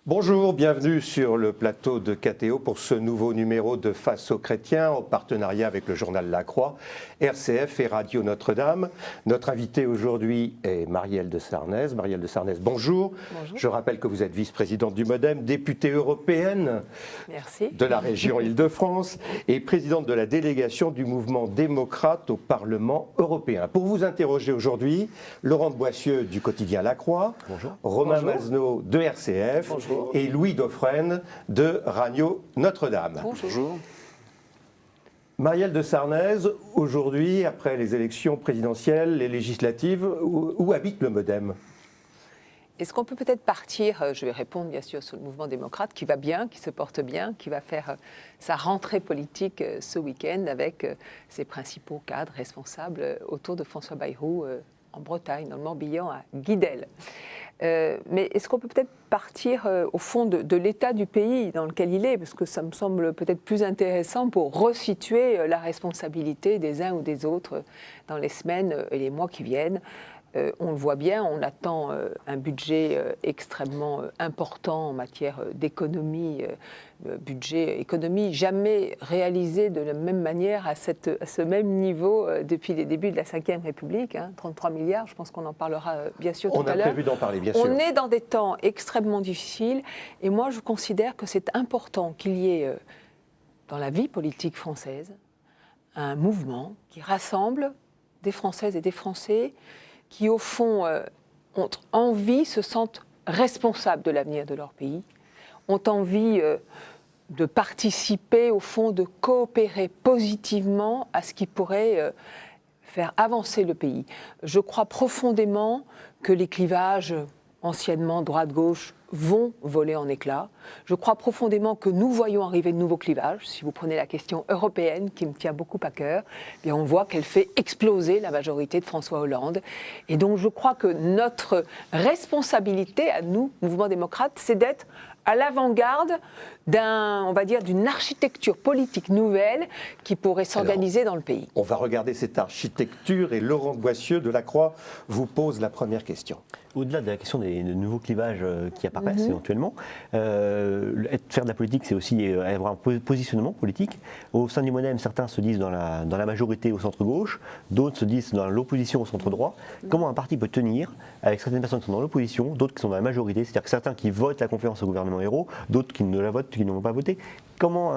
Bonjour, bienvenue sur le plateau de KTO pour ce nouveau numéro de Face aux chrétiens en partenariat avec le journal La Croix, RCF et Radio Notre-Dame. Notre invitée aujourd'hui est Marielle de Sarnez. Marielle de Sarnez, bonjour. Bonjour. Je rappelle que vous êtes vice-présidente du MoDem, députée européenne de la région Île-de-France et présidente de la délégation du mouvement démocrate au Parlement européen. Pour vous interroger aujourd'hui, Laurent de Boissieu du quotidien La Croix, bonjour. Romain Bonjour. Mazneau de RCF, bonjour. Et Louis Dauphren de Radio Notre-Dame. Bonjour. Marielle de Sarnez, aujourd'hui, après les élections présidentielles, les législatives, où habite le MoDem ? Est-ce qu'on peut peut-être partir, je vais répondre bien sûr sur le mouvement démocrate qui va bien, qui se porte bien, qui va faire sa rentrée politique ce week-end avec ses principaux cadres responsables autour de François Bayrou en Bretagne, dans le Morbihan, à Guidel. Mais est-ce qu'on peut peut-être partir au fond de l'état du pays dans lequel il est, parce que ça me semble peut-être plus intéressant pour resituer la responsabilité des uns ou des autres dans les semaines et les mois qui viennent. On le voit bien, on attend un budget extrêmement important en matière d'économie, budget économie jamais réalisé de la même manière à ce même niveau depuis les débuts de la Ve République, 33 milliards, je pense qu'on en parlera bien sûr tout à l'heure. On a prévu d'en parler, bien sûr. On est dans des temps extrêmement difficiles et moi je considère que c'est important qu'il y ait dans la vie politique française un mouvement qui rassemble des Françaises et des Français qui, au fond, ont envie, se sentent responsables de l'avenir de leur pays, ont envie de participer, au fond, de coopérer positivement à ce qui pourrait faire avancer le pays. Je crois profondément que les clivages, anciennement droite-gauche, vont voler en éclats. Je crois profondément que nous voyons arriver de nouveaux clivages. Si vous prenez la question européenne, qui me tient beaucoup à cœur, eh bien on voit qu'elle fait exploser la majorité de François Hollande. Et donc je crois que notre responsabilité, à nous, mouvement démocrate, c'est d'être à l'avant-garde d'une architecture politique nouvelle qui pourrait s'organiser dans le pays. On va regarder cette architecture et Laurent de Boissieu de La Croix vous pose la première question. Au-delà de la question des nouveaux clivages qui apparaissent éventuellement, faire de la politique, c'est aussi avoir un positionnement politique. Au sein du MoDem, certains se disent dans la majorité au centre-gauche, d'autres se disent dans l'opposition au centre-droit. Comment un parti peut tenir avec certaines personnes qui sont dans l'opposition, d'autres qui sont dans la majorité, c'est-à-dire que certains qui votent la confiance au gouvernement Ayrault, d'autres qui ne la votent, qui n'ont pas voté. Comment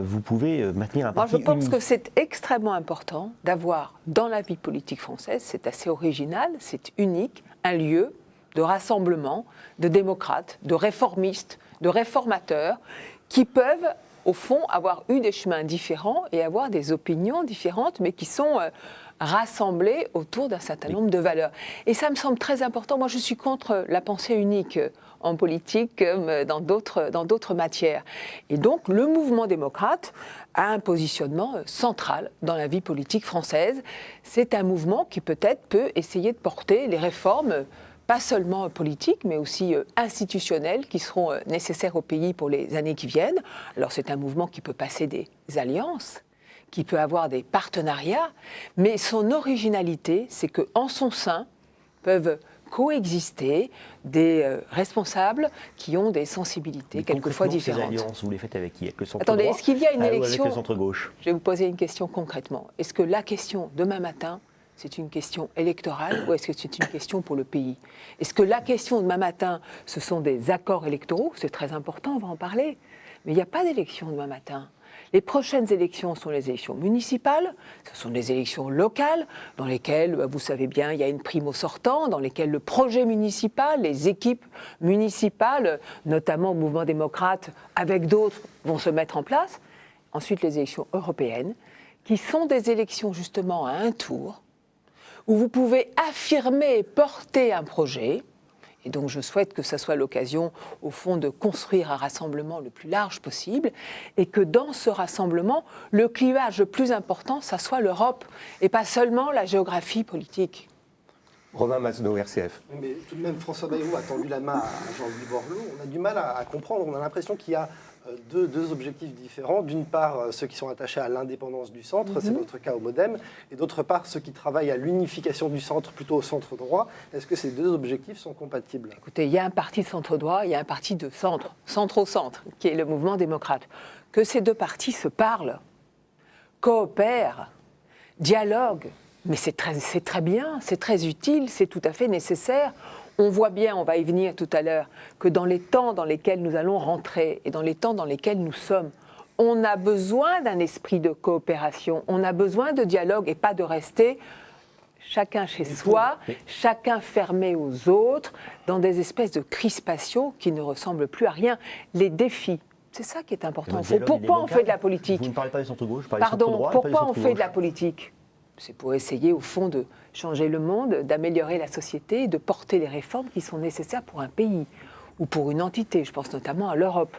vous pouvez maintenir un parti unique ? Moi, je pense que c'est extrêmement important d'avoir dans la vie politique française, c'est assez original, c'est unique, un lieu de rassemblement, de démocrates, de réformistes, de réformateurs, qui peuvent, au fond, avoir eu des chemins différents et avoir des opinions différentes, mais qui sont rassemblés autour d'un certain nombre de valeurs. Et ça me semble très important. Moi, je suis contre la pensée unique en politique comme dans d'autres matières. Et donc, le mouvement démocrate a un positionnement central dans la vie politique française. C'est un mouvement qui peut-être peut essayer de porter les réformes pas seulement politiques, mais aussi institutionnelles, qui seront nécessaires au pays pour les années qui viennent. Alors c'est un mouvement qui peut passer des alliances, qui peut avoir des partenariats, mais son originalité, c'est qu'en son sein peuvent coexister des responsables qui ont des sensibilités quelquefois différentes. Ces alliances, vous les faites avec qui ? Avec le centre Attendez, droit, est-ce qu'il y a une élection ? Avec le centre-gauche ? Je vais vous poser une question concrètement. Est-ce que la question demain matin, c'est une question électorale ou est-ce que c'est une question pour le pays ? Est-ce que la question demain matin, ce sont des accords électoraux ? C'est très important, on va en parler. Mais il n'y a pas d'élection demain matin. Les prochaines élections sont les élections municipales, ce sont des élections locales dans lesquelles, vous savez bien, il y a une prime au sortant, dans lesquelles le projet municipal, les équipes municipales, notamment au mouvement démocrate, avec d'autres, vont se mettre en place. Ensuite, les élections européennes, qui sont des élections justement à un tour, où vous pouvez affirmer et porter un projet. Et donc je souhaite que ça soit l'occasion, au fond, de construire un rassemblement le plus large possible, et que dans ce rassemblement, le clivage le plus important, ça soit l'Europe, et pas seulement la géographie politique. Romain Masneau, RCF. Mais tout de même, François Bayrou a tendu la main à Jean-Louis Borloo. On a du mal à comprendre. On a l'impression qu'il y a deux objectifs différents. D'une part, ceux qui sont attachés à l'indépendance du centre, c'est votre cas au MoDem, et d'autre part, ceux qui travaillent à l'unification du centre, plutôt au centre droit. Est-ce que ces deux objectifs sont compatibles ? Écoutez, il y a un parti de centre droit, il y a un parti de centre, centre au centre, qui est le mouvement démocrate. Que ces deux partis se parlent, coopèrent, dialoguent, mais c'est très bien, c'est très utile, c'est tout à fait nécessaire. On voit bien, on va y venir tout à l'heure, que dans les temps dans lesquels nous allons rentrer et dans les temps dans lesquels nous sommes, on a besoin d'un esprit de coopération, on a besoin de dialogue et pas de rester chacun chez soi, chacun fermé aux autres, dans des espèces de crispations qui ne ressemblent plus à rien. Les défis, c'est ça qui est important. Pourquoi on fait de la politique ? Vous ne parlez pas du centre-gauche, vous parlez du Pardon, centre-droit. pourquoi on fait de la politique ? C'est pour essayer, au fond, de changer le monde, d'améliorer la société et de porter les réformes qui sont nécessaires pour un pays ou pour une entité. Je pense notamment à l'Europe.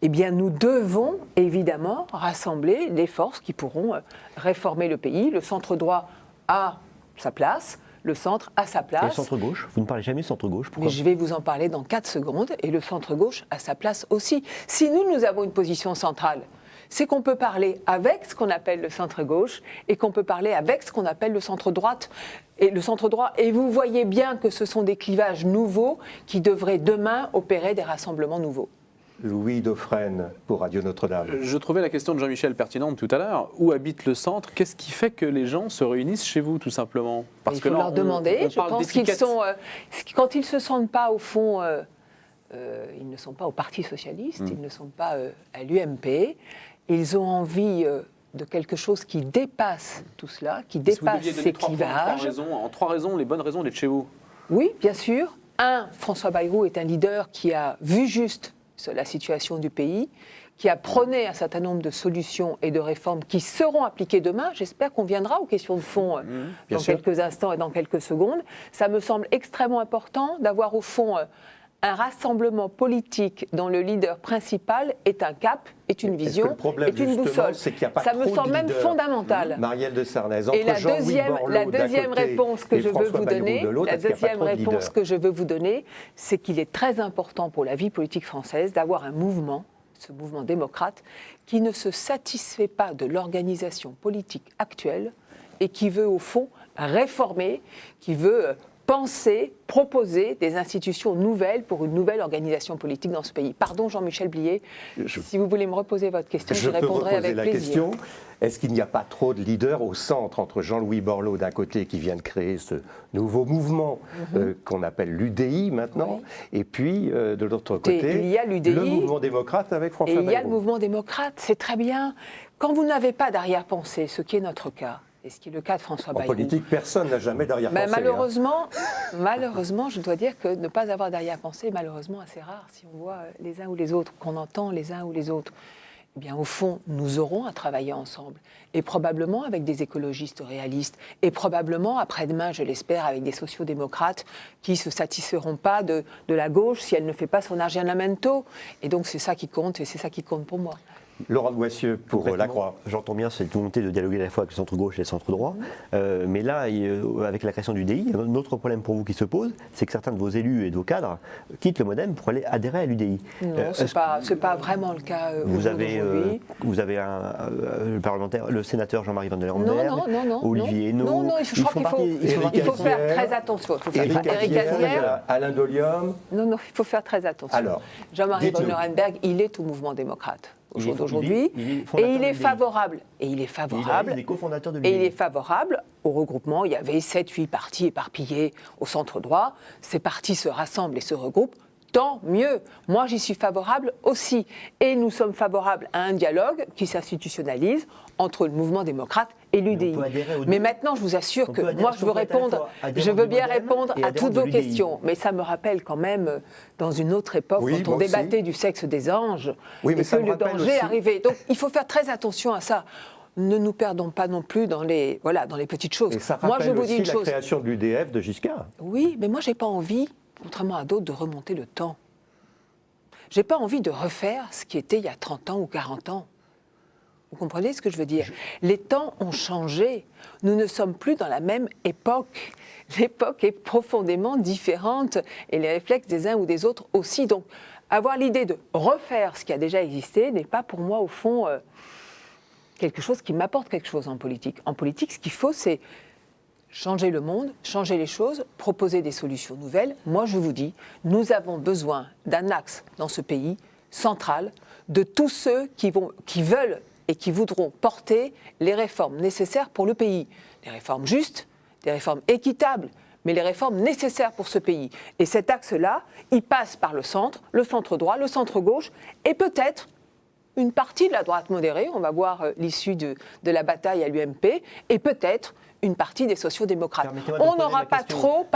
Eh bien, nous devons, évidemment, rassembler les forces qui pourront réformer le pays. Le centre-droit a sa place, le centre a sa place. Et le centre-gauche ? Vous ne parlez jamais du centre-gauche. Pourquoi ? Mais je vais vous en parler dans 4 secondes. Et le centre-gauche a sa place aussi. Si nous avons une position centrale, c'est qu'on peut parler avec ce qu'on appelle le centre-gauche et qu'on peut parler avec ce qu'on appelle le centre-droite et le centre-droit. Et vous voyez bien que ce sont des clivages nouveaux qui devraient demain opérer des rassemblements nouveaux. Louis Dauphren pour Radio Notre-Dame. Je trouvais la question de Jean-Michel pertinente tout à l'heure. Où habite le centre ? Qu'est-ce qui fait que les gens se réunissent chez vous, tout simplement ? Parce que leur demander. Je pense qu'ils sont, quand ils ne se sentent pas, au fond, ils ne sont pas au Parti socialiste, ils ne sont pas à l'UMP. Ils ont envie de quelque chose qui dépasse tout cela, qui dépasse ces clivages. En 3 raisons, les bonnes raisons d'être chez vous. Oui, bien sûr. François Bayrou est un leader qui a vu juste la situation du pays, qui a prôné un certain nombre de solutions et de réformes qui seront appliquées demain. J'espère qu'on viendra aux questions de fond dans quelques instants et dans quelques secondes. Ça me semble extrêmement important d'avoir au fond un rassemblement politique dont le leader principal est un cap, est une vision, est une boussole. Ça me semble même fondamental. Marielle de Sarnez. Et la deuxième réponse que je veux vous donner, c'est qu'il est très important pour la vie politique française d'avoir un mouvement, ce mouvement démocrate, qui ne se satisfait pas de l'organisation politique actuelle et qui veut au fond réformer, qui veut penser, proposer des institutions nouvelles pour une nouvelle organisation politique dans ce pays. Pardon Jean-Michel Blier, si vous voulez me reposer votre question, je répondrai avec plaisir. Je peux reposer la question. Est-ce qu'il n'y a pas trop de leaders au centre entre Jean-Louis Borloo d'un côté qui vient de créer ce nouveau mouvement qu'on appelle l'UDI maintenant, et puis de l'autre côté, il y a l'UDI, le mouvement démocrate avec François Bayrou. Et il y a le mouvement démocrate, c'est très bien. Quand vous n'avez pas d'arrière-pensée, ce qui est notre cas, et ce qui est le cas de François Bayrou. En politique, personne n'a jamais d'arrière-pensée. Malheureusement, je dois dire que ne pas avoir d'arrière-pensée est malheureusement assez rare si on voit les uns ou les autres, qu'on entend les uns ou les autres. Eh bien, au fond, nous aurons à travailler ensemble. Et probablement avec des écologistes réalistes. Et probablement, après-demain, je l'espère, avec des sociodémocrates qui ne se satisferont pas de la gauche si elle ne fait pas son aggiornamento. Et donc, c'est ça qui compte, et c'est ça qui compte pour moi. Laurent de Boissieu pour La Croix. J'entends bien cette volonté de dialoguer à la fois avec le centre-gauche et le centre-droit. Mais là, avec la création du DI, il y a un autre problème pour vous qui se pose, c'est que certains de vos élus et de vos cadres quittent le MoDem pour aller adhérer à l'UDI. Non, c'est pas vraiment le cas aujourd'hui. Vous avez le parlementaire, le sénateur Jean-Marie Van der Lemberg, Olivier Henno. Non, je crois qu'il faut faire très attention. Éric Azière, Alain Dolium. Non, il faut faire très attention. Alors, Jean-Marie Van der Lemberg, il est au mouvement démocrate aujourd'hui, et il est favorable. Il est cofondateur de l'UDI. Et il est favorable au regroupement. Il y avait 7-8 partis éparpillés au centre droit. Ces partis se rassemblent et se regroupent. Tant mieux. Moi, j'y suis favorable aussi. Et nous sommes favorables à un dialogue qui s'institutionnalise entre le mouvement démocrate et l'UDI. Mais maintenant, je vous assure que moi, je veux bien répondre à toutes vos questions. Mais ça me rappelle quand même, dans une autre époque, quand on débattait du sexe des anges, et que le danger arrivait. Donc, il faut faire très attention à ça. Ne nous perdons pas non plus dans les petites choses. Et ça rappelle aussi la création de l'UDF de Giscard. Oui, mais moi, je n'ai pas envie, contrairement à d'autres, de remonter le temps. Je n'ai pas envie de refaire ce qui était il y a 30 ans ou 40 ans. Vous comprenez ce que je veux dire? Les temps ont changé. Nous ne sommes plus dans la même époque. L'époque est profondément différente et les réflexes des uns ou des autres aussi. Donc, avoir l'idée de refaire ce qui a déjà existé n'est pas pour moi, au fond, quelque chose qui m'apporte quelque chose en politique. En politique, ce qu'il faut, c'est changer le monde, changer les choses, proposer des solutions nouvelles. Moi, je vous dis, nous avons besoin d'un axe dans ce pays central de tous ceux qui veulent et qui voudront porter les réformes nécessaires pour le pays. Des réformes justes, des réformes équitables, mais les réformes nécessaires pour ce pays. Et cet axe-là, il passe par le centre droit, le centre gauche, et peut-être une partie de la droite modérée, on va voir l'issue de la bataille à l'UMP, et peut-être une partie des sociaux-démocrates. On n'aura pas trop,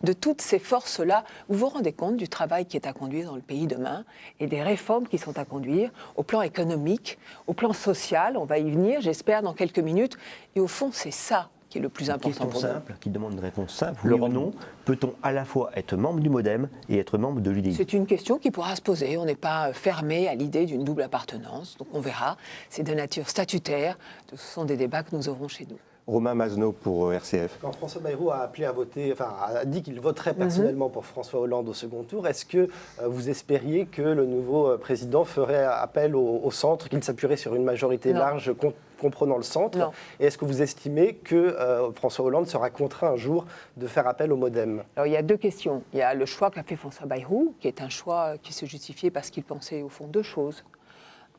de toutes ces forces-là. Vous vous rendez compte du travail qui est à conduire dans le pays demain et des réformes qui sont à conduire au plan économique, au plan social, on va y venir, j'espère, dans quelques minutes. Et au fond, c'est ça qui est le plus important pour nous. Question simple, qui demande une réponse simple. Oui ou non, peut-on à la fois être membre du MoDem et être membre de l'UDI? C'est une question qui pourra se poser. On n'est pas fermé à l'idée d'une double appartenance. Donc on verra. C'est de nature statutaire. Ce sont des débats que nous aurons chez nous. Romain Mazenot pour RCF. Quand François Bayrou a appelé à voter, a dit qu'il voterait personnellement pour François Hollande au second tour, est-ce que vous espériez que le nouveau président ferait appel au centre, qu'il s'appuierait sur une majorité large comprenant le centre? Non. Et est-ce que vous estimez que François Hollande sera contraint un jour de faire appel au MoDem? Alors il y a deux questions. Il y a le choix qu'a fait François Bayrou, qui est un choix qui se justifiait parce qu'il pensait au fond deux choses.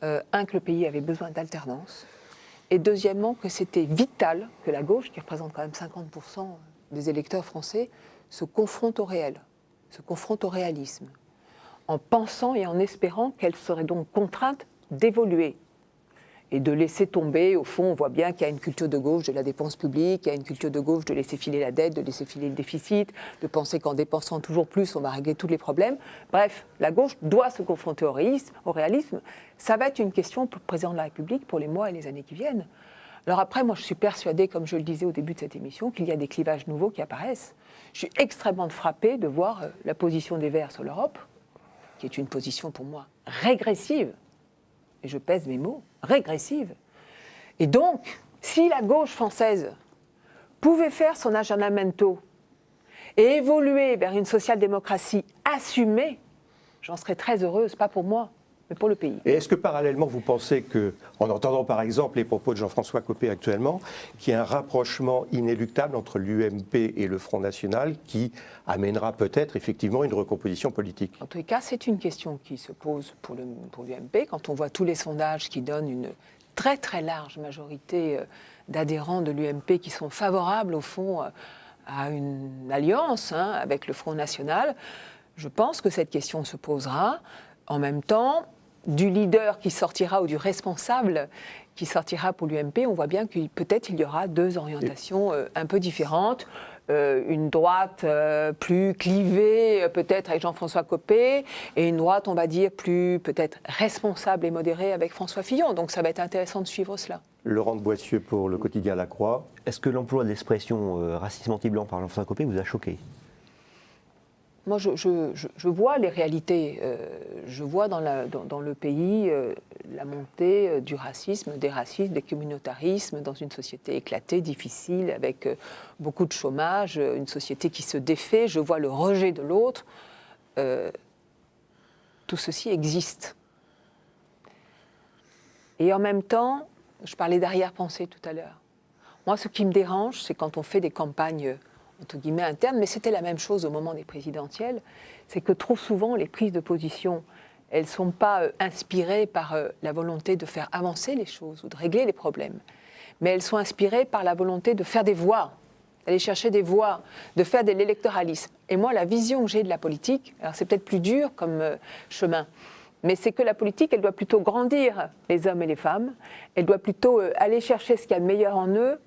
Un, que le pays avait besoin d'alternance. Et deuxièmement, que c'était vital que la gauche, qui représente quand même 50% des électeurs français, se confronte au réel, se confronte au réalisme, en pensant et en espérant qu'elle serait donc contrainte d'évoluer et de laisser tomber. Au fond, on voit bien qu'il y a une culture de gauche de la dépense publique, il y a une culture de gauche de laisser filer la dette, de laisser filer le déficit, de penser qu'en dépensant toujours plus, on va régler tous les problèmes. Bref, la gauche doit se confronter au réalisme. Ça va être une question pour le président de la République pour les mois et les années qui viennent. Alors après, moi, je suis persuadée, comme je le disais au début de cette émission, qu'il y a des clivages nouveaux qui apparaissent. Je suis extrêmement frappée de voir la position des Verts sur l'Europe, qui est une position pour moi régressive, et je pèse mes mots, régressive. Et donc, si la gauche française pouvait faire son aggiornamento et évoluer vers une social-démocratie assumée, j'en serais très heureuse, pas pour moi, mais pour le pays. Et est-ce que parallèlement, vous pensez que, en entendant par exemple les propos de Jean-François Copé actuellement, qu'il y a un rapprochement inéluctable entre l'UMP et le Front National qui amènera peut-être effectivement une recomposition politique? En tous les cas, c'est une question qui se pose pour l'UMP. Quand on voit tous les sondages qui donnent une très très large majorité d'adhérents de l'UMP qui sont favorables au fond à une alliance avec le Front National, je pense que cette question se posera. En même temps, du leader qui sortira ou du responsable qui sortira pour l'UMP, on voit bien que peut-être il y aura deux orientations un peu différentes. Une droite plus clivée, peut-être avec Jean-François Copé, et une droite, on va dire, plus peut-être responsable et modérée avec François Fillon. Donc ça va être intéressant de suivre cela. Laurent de Boissieu pour le quotidien La Croix. Est-ce que l'emploi de l'expression racisme anti-blanc par Jean-François Copé vous a choqué? Moi, je vois les réalités. Je vois dans le pays la montée du racisme, des racismes, des communautarismes dans une société éclatée, difficile, avec beaucoup de chômage, une société qui se défait. Je vois le rejet de l'autre. Tout ceci existe. Et en même temps, je parlais d'arrière-pensée tout à l'heure. Moi, ce qui me dérange, c'est quand on fait des campagnes entre guillemets internes, mais c'était la même chose au moment des présidentielles, c'est que trop souvent les prises de position, elles ne sont pas inspirées par la volonté de faire avancer les choses ou de régler les problèmes, mais elles sont inspirées par la volonté de faire des voix, d'aller chercher des voix, de faire de l'électoralisme. Et moi, la vision que j'ai de la politique, alors c'est peut-être plus dur comme chemin, mais c'est que la politique, elle doit plutôt grandir les hommes et les femmes, elle doit plutôt aller chercher ce qu'il y a de meilleur en eux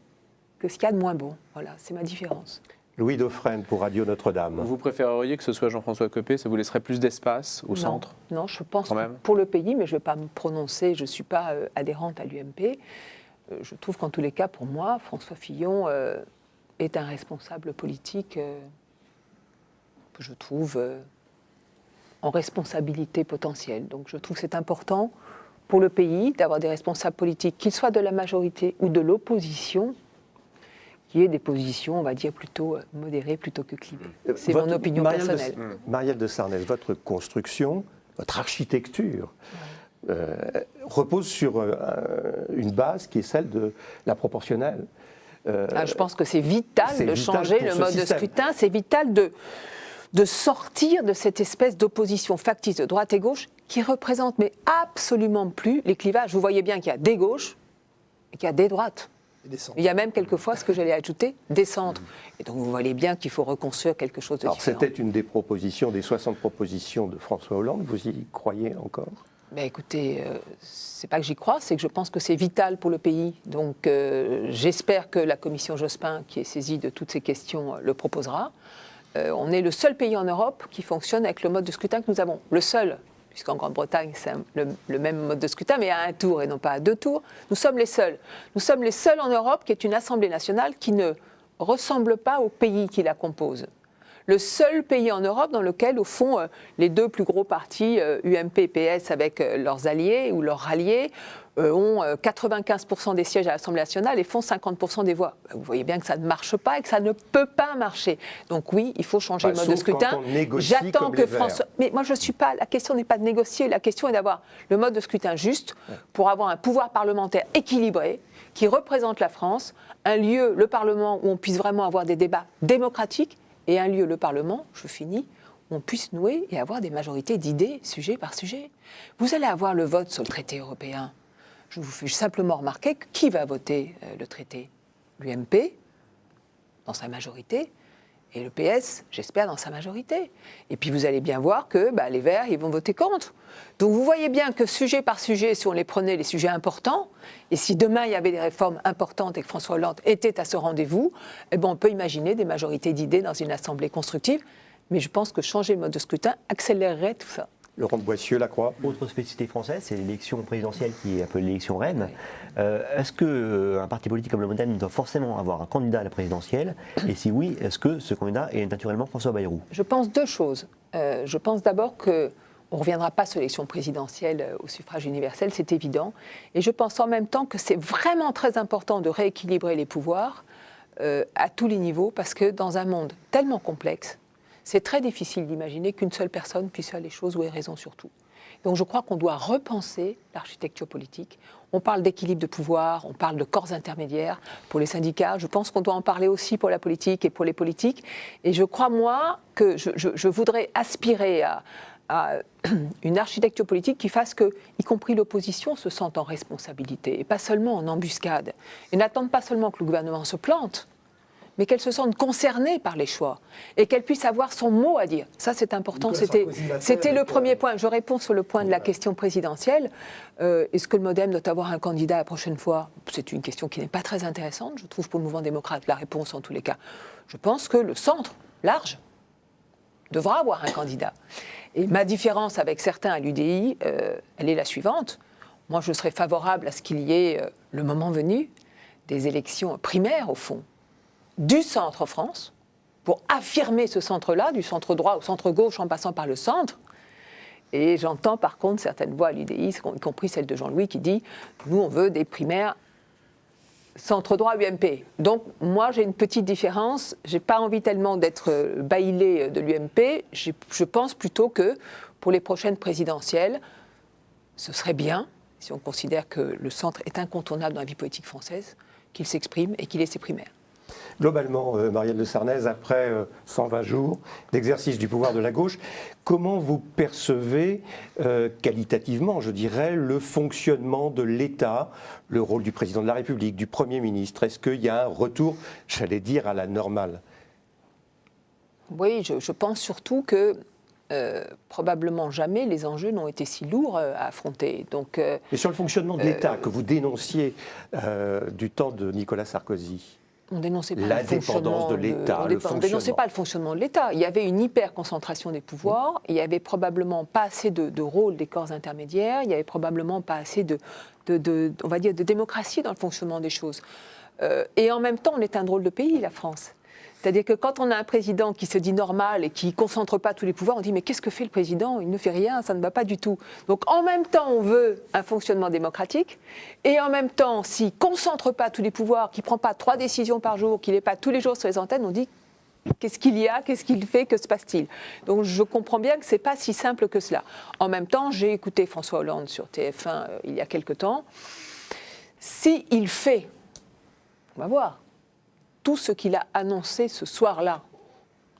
que ce qu'il y a de moins bon. Voilà, c'est ma différence. Louis Dauphren pour Radio Notre-Dame. Vous préféreriez que ce soit Jean-François Copé? Ça vous laisserait plus d'espace au centre? Non, je pense que pour le pays, mais je ne vais pas me prononcer, je ne suis pas adhérente à l'UMP. Je trouve qu'en tous les cas, pour moi, François Fillon est un responsable politique que je trouve en responsabilité potentielle. Donc je trouve que c'est important pour le pays d'avoir des responsables politiques, qu'ils soient de la majorité ou de l'opposition, qui aient des positions, on va dire, plutôt modérées plutôt que clivées. C'est mon opinion personnelle. Marielle de Sarnez, votre construction, votre architecture repose sur une base qui est celle de la proportionnelle. Je pense que c'est vital de changer le mode de scrutin, c'est vital de sortir de cette espèce d'opposition factice de droite et gauche qui représente mais absolument plus les clivages. Vous voyez bien qu'il y a des gauches et qu'il y a des droites. Il y a même quelquefois, ce que j'allais ajouter, des centres. Et donc vous voyez bien qu'il faut reconstruire quelque chose de différent. C'était une des propositions, des 60 propositions de François Hollande. Vous y croyez encore ? Écoutez, c'est pas que j'y crois, c'est que je pense que c'est vital pour le pays. Donc j'espère que la commission Jospin, qui est saisie de toutes ces questions, le proposera. On est le seul pays en Europe qui fonctionne avec le mode de scrutin que nous avons. Le seul, puisqu'en Grande-Bretagne, c'est le même mode de scrutin, mais à un tour et non pas à deux tours. Nous sommes les seuls. Nous sommes les seuls en Europe qui est une Assemblée nationale qui ne ressemble pas au pays qui la compose. Le seul pays en Europe dans lequel, au fond, les deux plus gros partis, UMP et PS, avec leurs alliés ou leurs ralliés, ont 95% des sièges à l'Assemblée nationale et font 50% des voix. Vous voyez bien que ça ne marche pas et que ça ne peut pas marcher. Donc oui, il faut changer le mode de scrutin. J'attends que François... Mais moi, je suis pas... La question n'est pas de négocier, la question est d'avoir le mode de scrutin juste pour avoir un pouvoir parlementaire équilibré qui représente la France, un lieu, le Parlement, où on puisse vraiment avoir des débats démocratiques et un lieu, le Parlement, je finis, où on puisse nouer et avoir des majorités d'idées, sujet par sujet. Vous allez avoir le vote sur le traité européen. Je vous fais simplement remarquer que qui va voter le traité ? L'UMP, dans sa majorité, et le PS, j'espère, dans sa majorité. Et puis vous allez bien voir que les Verts, ils vont voter contre. Donc vous voyez bien que sujet par sujet, si on les prenait, les sujets importants, et si demain il y avait des réformes importantes et que François Hollande était à ce rendez-vous, on peut imaginer des majorités d'idées dans une assemblée constructive. Mais je pense que changer le mode de scrutin accélérerait tout ça. Laurent de Boissieu, La Croix. Autre spécificité française, c'est l'élection présidentielle qui est un peu l'élection reine. Est-ce qu'un parti politique comme le MoDem doit forcément avoir un candidat à la présidentielle ? Et si oui, est-ce que ce candidat est naturellement François Bayrou ? Je pense deux choses. Je pense d'abord qu'on ne reviendra pas sur l'élection présidentielle au suffrage universel, c'est évident. Et je pense en même temps que c'est vraiment très important de rééquilibrer les pouvoirs à tous les niveaux, parce que dans un monde tellement complexe, c'est très difficile d'imaginer qu'une seule personne puisse faire les choses ou ait raison sur tout. Donc je crois qu'on doit repenser l'architecture politique. On parle d'équilibre de pouvoir, on parle de corps intermédiaires pour les syndicats. Je pense qu'on doit en parler aussi pour la politique et pour les politiques. Et je crois, moi, que je voudrais aspirer à une architecture politique qui fasse que, y compris l'opposition, se sente en responsabilité, et pas seulement en embuscade. Et n'attende pas seulement que le gouvernement se plante, mais qu'elle se sente concernée par les choix et qu'elle puisse avoir son mot à dire. Ça, c'est important. C'était le premier point. Je réponds sur le point de la question présidentielle. Est-ce que le MoDem doit avoir un candidat la prochaine fois ? C'est une question qui n'est pas très intéressante, je trouve, pour le mouvement démocrate. La réponse, en tous les cas, je pense que le centre, large, devra avoir un candidat. Et ma différence avec certains à l'UDI, elle est la suivante. Moi, je serais favorable à ce qu'il y ait, le moment venu, des élections primaires, au fond, du centre France, pour affirmer ce centre-là, du centre droit au centre gauche en passant par le centre. Et j'entends par contre certaines voix à l'UDI, y compris celle de Jean-Louis, qui dit « nous on veut des primaires centre droit UMP ». Donc moi j'ai une petite différence, j'ai pas envie tellement d'être bailée de l'UMP, je pense plutôt que pour les prochaines présidentielles, ce serait bien, si on considère que le centre est incontournable dans la vie politique française, qu'il s'exprime et qu'il ait ses primaires. Globalement, Marielle de Sarnez, après 120 jours d'exercice du pouvoir de la gauche, comment vous percevez qualitativement, je dirais, le fonctionnement de l'État, le rôle du président de la République, du Premier ministre ? Est-ce qu'il y a un retour, j'allais dire, à la normale ? Oui, je pense surtout que probablement jamais les enjeux n'ont été si lourds à affronter. Donc, et sur le fonctionnement de l'État que vous dénonciez du temps de Nicolas Sarkozy ? On dénonçait pas l'indépendance de l'État, on ne dénonçait pas le fonctionnement de l'État. Il y avait une hyper-concentration des pouvoirs, il n'y avait probablement pas assez de rôle des corps intermédiaires, il n'y avait probablement pas assez on va dire, de démocratie dans le fonctionnement des choses. Et en même temps, on est un drôle de pays, la France. C'est-à-dire que quand on a un président qui se dit normal et qui ne concentre pas tous les pouvoirs, on dit mais qu'est-ce que fait le président? Il ne fait rien, ça ne va pas du tout. Donc en même temps, on veut un fonctionnement démocratique et en même temps, s'il ne concentre pas tous les pouvoirs, qu'il ne prend pas 3 décisions par jour, qu'il n'est pas tous les jours sur les antennes, on dit qu'est-ce qu'il y a, qu'est-ce qu'il fait, que se passe-t-il? Donc je comprends bien que ce n'est pas si simple que cela. En même temps, j'ai écouté François Hollande sur TF1 il y a quelque temps. S'il fait, on va voir, tout ce qu'il a annoncé ce soir-là,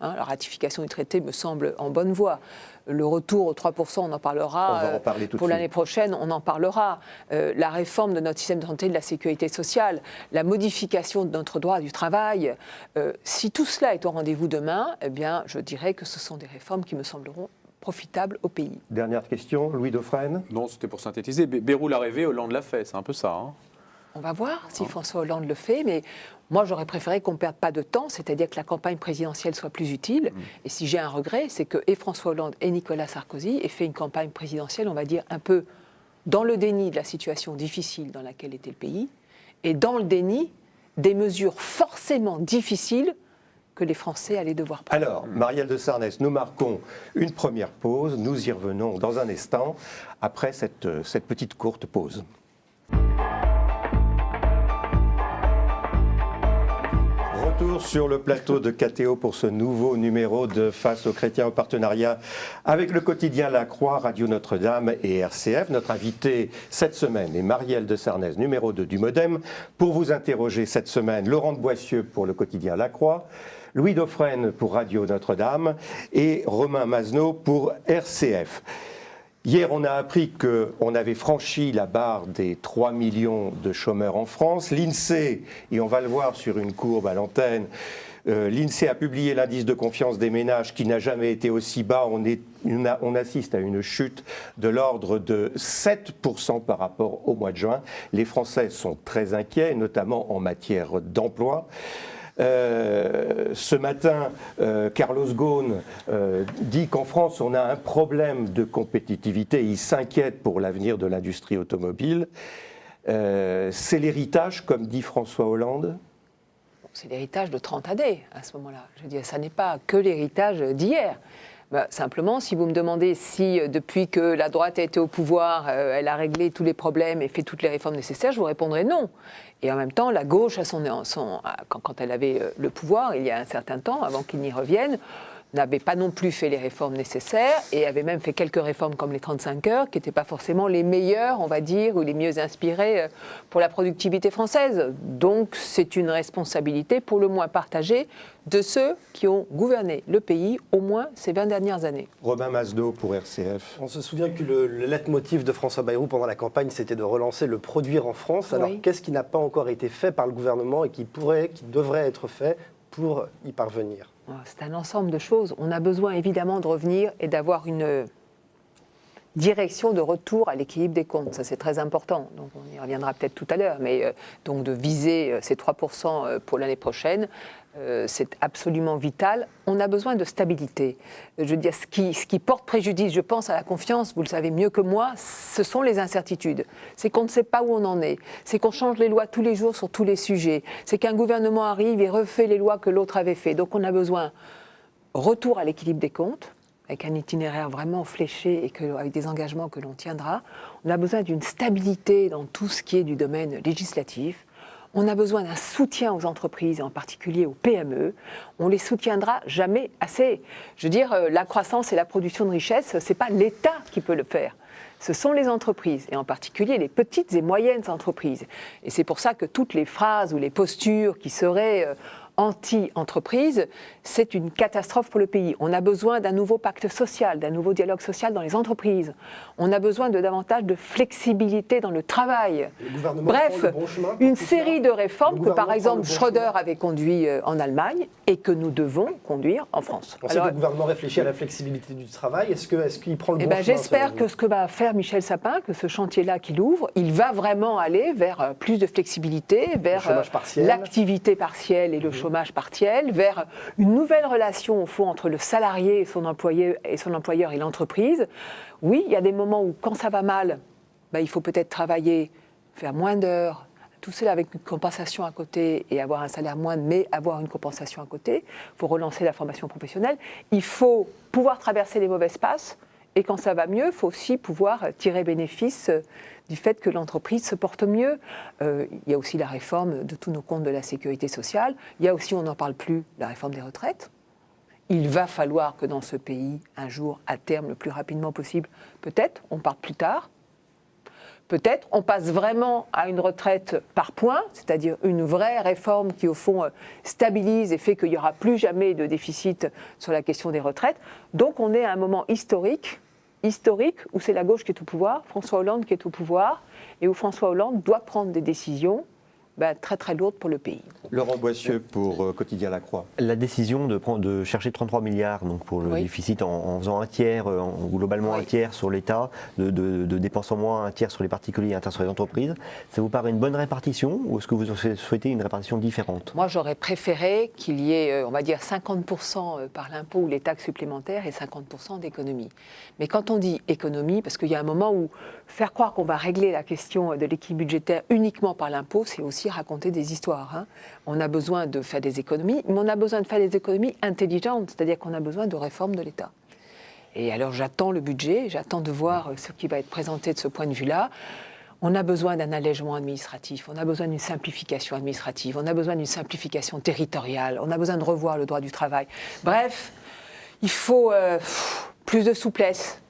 la ratification du traité me semble en bonne voie. Le retour aux 3%, on en parlera. On va en parler tout de pour suite. l'année prochaine, on en parlera. La réforme de notre système de santé, de la sécurité sociale, la modification de notre droit du travail. Si tout cela est au rendez-vous demain, eh bien, je dirais que ce sont des réformes qui me sembleront profitables au pays. Dernière question, Louis Dauphren. Non, c'était pour synthétiser. Bayrou l'a rêvé, Hollande l'a fait, c'est un peu ça. Hein. On va voir si François Hollande le fait, mais moi j'aurais préféré qu'on ne perde pas de temps, c'est-à-dire que la campagne présidentielle soit plus utile. Et si j'ai un regret, c'est que et François Hollande et Nicolas Sarkozy aient fait une campagne présidentielle, on va dire, un peu dans le déni de la situation difficile dans laquelle était le pays, et dans le déni des mesures forcément difficiles que les Français allaient devoir prendre. Alors, Marielle de Sarnez, nous marquons une première pause, nous y revenons dans un instant, après cette petite courte pause. Retour sur le plateau de KTO pour ce nouveau numéro de Face aux chrétiens, en partenariat avec le quotidien La Croix, Radio Notre-Dame et RCF. Notre invité cette semaine est Marielle de Sarnez, numéro 2 du Modem. Pour vous interroger cette semaine, Laurent de Boissieu pour le quotidien La Croix, Louis Dauphren pour Radio Notre-Dame et Romain Mazenot pour RCF. Hier, on a appris qu'on avait franchi la barre des 3 millions de chômeurs en France. L'INSEE, et on va le voir sur une courbe à l'antenne, l'INSEE a publié l'indice de confiance des ménages qui n'a jamais été aussi bas. On assiste à une chute de l'ordre de 7% par rapport au mois de juin. Les Français sont très inquiets, notamment en matière d'emploi. Ce matin, Carlos Ghosn dit qu'en France, on a un problème de compétitivité. Il s'inquiète pour l'avenir de l'industrie automobile. C'est l'héritage, comme dit François Hollande? C'est l'héritage de 30 années à ce moment-là. Je veux dire, ça n'est pas que l'héritage d'hier. Simplement, si vous me demandez si, depuis que la droite a été au pouvoir, elle a réglé tous les problèmes et fait toutes les réformes nécessaires, je vous répondrai non. Et en même temps, la gauche, quand elle avait le pouvoir, il y a un certain temps, avant qu'il n'y revienne, n'avait pas non plus fait les réformes nécessaires et avait même fait quelques réformes comme les 35 heures, qui n'étaient pas forcément les meilleures, on va dire, ou les mieux inspirées pour la productivité française. Donc c'est une responsabilité pour le moins partagée de ceux qui ont gouverné le pays au moins ces 20 dernières années. Romain Mazenot pour RCF. On se souvient que le leitmotiv de François Bayrou pendant la campagne, c'était de relancer le produire en France. Alors Oui. qu'est-ce qui n'a pas encore été fait par le gouvernement et qui devrait être fait pour y parvenir? C'est un ensemble de choses. On a besoin évidemment de revenir et d'avoir une direction de retour à l'équilibre des comptes. Ça, c'est très important. Donc, on y reviendra peut-être tout à l'heure. Mais donc de viser ces 3% pour l'année prochaine, c'est absolument vital. On a besoin de stabilité. Je veux dire, ce qui porte préjudice, je pense, à la confiance, vous le savez mieux que moi, ce sont les incertitudes. C'est qu'on ne sait pas où on en est. C'est qu'on change les lois tous les jours sur tous les sujets. C'est qu'un gouvernement arrive et refait les lois que l'autre avait fait. Donc on a besoin retour à l'équilibre des comptes, avec un itinéraire vraiment fléché et avec des engagements que l'on tiendra. On a besoin d'une stabilité dans tout ce qui est du domaine législatif. On a besoin d'un soutien aux entreprises, et en particulier aux PME. On les soutiendra jamais assez. Je veux dire, la croissance et la production de richesse, ce n'est pas l'État qui peut le faire. Ce sont les entreprises, et en particulier les petites et moyennes entreprises. Et c'est pour ça que toutes les phrases ou les postures qui seraient anti-entreprise, c'est une catastrophe pour le pays. On a besoin d'un nouveau pacte social, d'un nouveau dialogue social dans les entreprises. On a besoin de davantage de flexibilité dans le travail. Bref, une série de réformes que par exemple Schröder avait conduit en Allemagne et que nous devons conduire en France. On sait que le gouvernement réfléchit à la flexibilité du travail. Est-ce qu'il prend le bon chemin? J'espère que ce que va faire Michel Sapin, que ce chantier-là qu'il ouvre, il va vraiment aller vers plus de flexibilité, vers l'activité partielle et le chômage partiel, vers une nouvelle relation au fond entre le salarié et son employeur et l'entreprise. Oui, il y a des moments où quand ça va mal, il faut peut-être travailler, faire moins d'heures, tout cela avec une compensation à côté et avoir un salaire moindre, mais avoir une compensation à côté. Il faut relancer la formation professionnelle. Il faut pouvoir traverser les mauvaises passes. Et quand ça va mieux, il faut aussi pouvoir tirer bénéfice du fait que l'entreprise se porte mieux. Il y a aussi la réforme de tous nos comptes de la sécurité sociale. Il y a aussi, on n'en parle plus, la réforme des retraites. Il va falloir que dans ce pays, un jour, à terme, le plus rapidement possible, peut-être, on parte plus tard. Peut-être on passe vraiment à une retraite par points, c'est-à-dire une vraie réforme qui, au fond, stabilise et fait qu'il n'y aura plus jamais de déficit sur la question des retraites. Donc on est à un moment historique où c'est la gauche qui est au pouvoir, François Hollande qui est au pouvoir, et où François Hollande doit prendre des décisions très très lourdes pour le pays. Laurent Boissieu pour Quotidien La Croix. La décision de chercher 33 milliards donc pour le déficit en faisant un tiers, ou globalement un tiers sur l'État, de dépenses en moins, un tiers sur les particuliers et un tiers sur les entreprises, ça vous paraît une bonne répartition ou est-ce que vous souhaitez une répartition différente? Moi j'aurais préféré qu'il y ait, on va dire, 50% par l'impôt ou les taxes supplémentaires et 50% d'économie. Mais quand on dit économie, parce qu'il y a un moment où faire croire qu'on va régler la question de l'équilibre budgétaire uniquement par l'impôt, c'est aussi raconter des histoires. Hein. On a besoin de faire des économies, mais on a besoin de faire des économies intelligentes, c'est-à-dire qu'on a besoin de réformes de l'État. Et alors j'attends le budget, j'attends de voir ce qui va être présenté de ce point de vue-là. On a besoin d'un allègement administratif, on a besoin d'une simplification administrative, on a besoin d'une simplification territoriale, on a besoin de revoir le droit du travail. Bref, il faut plus de souplesse,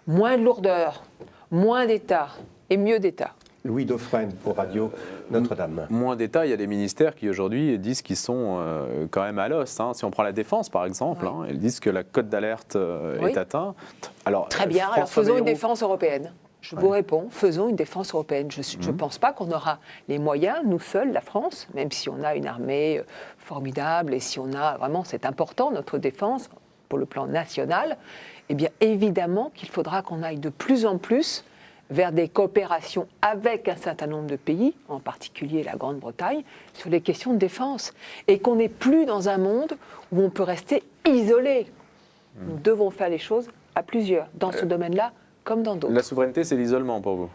moins de lourdeur, moins d'État et mieux d'État. Louis Dauphren pour Radio Notre-Dame. Moins d'État, il y a des ministères qui aujourd'hui disent qu'ils sont quand même à l'os. Hein. Si on prend la défense par exemple, ils disent que la cote d'alerte est atteinte. Alors, très bien, alors faisons une défense européenne. Je vous réponds, faisons une défense européenne. Je ne pense pas qu'on aura les moyens, nous seuls, la France, même si on a une armée formidable et si on a vraiment, c'est important, notre défense pour le plan national, eh bien évidemment qu'il faudra qu'on aille de plus en plus vers des coopérations avec un certain nombre de pays, en particulier la Grande-Bretagne, sur les questions de défense. Et qu'on n'est plus dans un monde où on peut rester isolé. Nous devons faire les choses à plusieurs, dans ce domaine-là comme dans d'autres. La souveraineté, c'est l'isolement pour vous?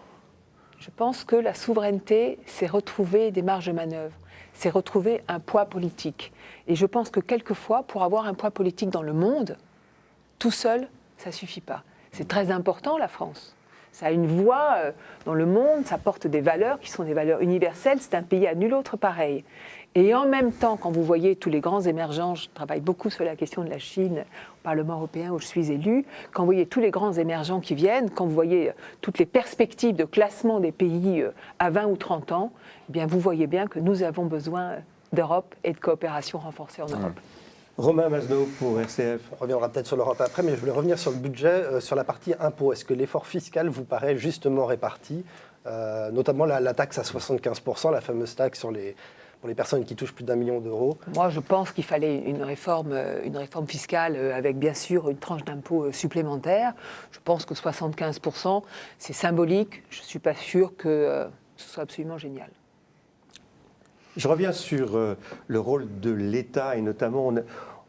Je pense que la souveraineté, c'est retrouver des marges de manœuvre, c'est retrouver un poids politique. Et je pense que quelquefois, pour avoir un poids politique dans le monde, tout seul, ça ne suffit pas. C'est très important, la France. Ça a une voix dans le monde, ça porte des valeurs qui sont des valeurs universelles, c'est un pays à nul autre pareil. Et en même temps, quand vous voyez tous les grands émergents, je travaille beaucoup sur la question de la Chine au Parlement européen où je suis élue, quand vous voyez tous les grands émergents qui viennent, quand vous voyez toutes les perspectives de classement des pays à 20 ou 30 ans, eh bien vous voyez bien que nous avons besoin d'Europe et de coopération renforcée en Europe. Romain Masneau pour RCF. On reviendra peut-être sur l'Europe après, mais je voulais revenir sur le budget, sur la partie impôt. Est-ce que l'effort fiscal vous paraît justement réparti, notamment la taxe à 75%, la fameuse taxe pour les personnes qui touchent plus d'1 million d'euros? Moi, je pense qu'il fallait une réforme fiscale avec bien sûr une tranche d'impôt supplémentaire. Je pense que 75%, c'est symbolique. Je ne suis pas sûre que ce soit absolument génial. Je reviens sur le rôle de l'État et notamment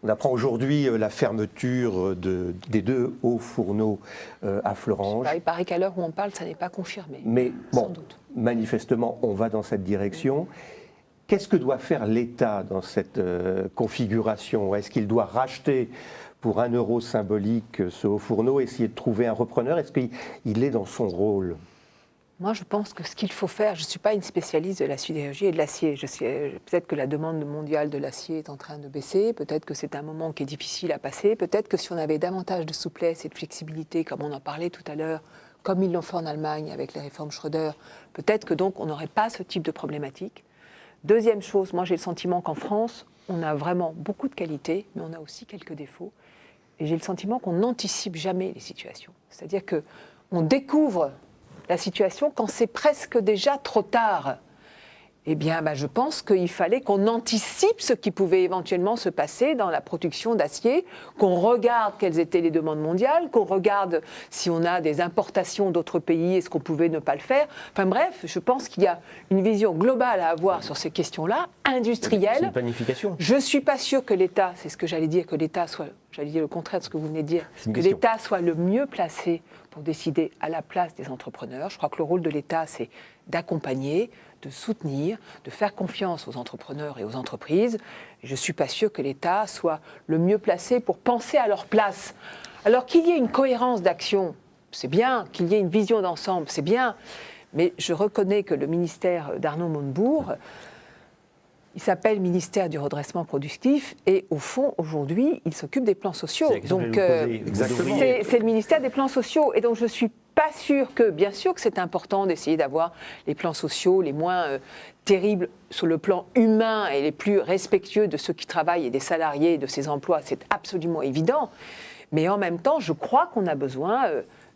on apprend aujourd'hui la fermeture des 2 hauts fourneaux à Florange. Il paraît qu'à l'heure où on parle, ça n'est pas confirmé. Mais sans doute. Manifestement, on va dans cette direction. Qu'est-ce que doit faire l'État dans cette configuration? Est-ce qu'il doit racheter pour 1 euro symbolique ce haut fourneau, essayer de trouver un repreneur? Est-ce qu'il est dans son rôle? Moi, je pense que ce qu'il faut faire, je ne suis pas une spécialiste de la sidérurgie et de l'acier. Peut-être que la demande mondiale de l'acier est en train de baisser, peut-être que c'est un moment qui est difficile à passer, peut-être que si on avait davantage de souplesse et de flexibilité, comme on en parlait tout à l'heure, comme ils l'ont fait en Allemagne avec les réformes Schröder, peut-être que donc on n'aurait pas ce type de problématique. Deuxième chose, moi j'ai le sentiment qu'en France, on a vraiment beaucoup de qualités, mais on a aussi quelques défauts. Et j'ai le sentiment qu'on n'anticipe jamais les situations. C'est-à-dire qu'on découvre la situation quand c'est presque déjà trop tard. Eh bien, je pense qu'il fallait qu'on anticipe ce qui pouvait éventuellement se passer dans la production d'acier, qu'on regarde quelles étaient les demandes mondiales, qu'on regarde si on a des importations d'autres pays, est-ce qu'on pouvait ne pas le faire. Enfin bref, je pense qu'il y a une vision globale à avoir sur ces questions-là, industrielles. C'est une planification. Je ne suis pas sûre que l'État, c'est ce que j'allais dire, que l'État soit j'allais dire le contraire de ce que vous venez de dire, C'est une que question. l'État soit le mieux placé pour décider à la place des entrepreneurs. Je crois que le rôle de l'État, c'est d'accompagner, de soutenir, de faire confiance aux entrepreneurs et aux entreprises. Et je ne suis pas sûre que l'État soit le mieux placé pour penser à leur place. Alors qu'il y ait une cohérence d'action, c'est bien, qu'il y ait une vision d'ensemble, c'est bien, mais je reconnais que le ministère d'Arnaud Montebourg, il s'appelle ministère du redressement productif et au fond, aujourd'hui, il s'occupe des plans sociaux. Donc, c'est le ministère des plans sociaux. Et donc, je ne suis pas sûre que, bien sûr que c'est important d'essayer d'avoir les plans sociaux les moins terribles sur le plan humain et les plus respectueux de ceux qui travaillent et des salariés et de ces emplois, c'est absolument évident. Mais en même temps, je crois qu'on a besoin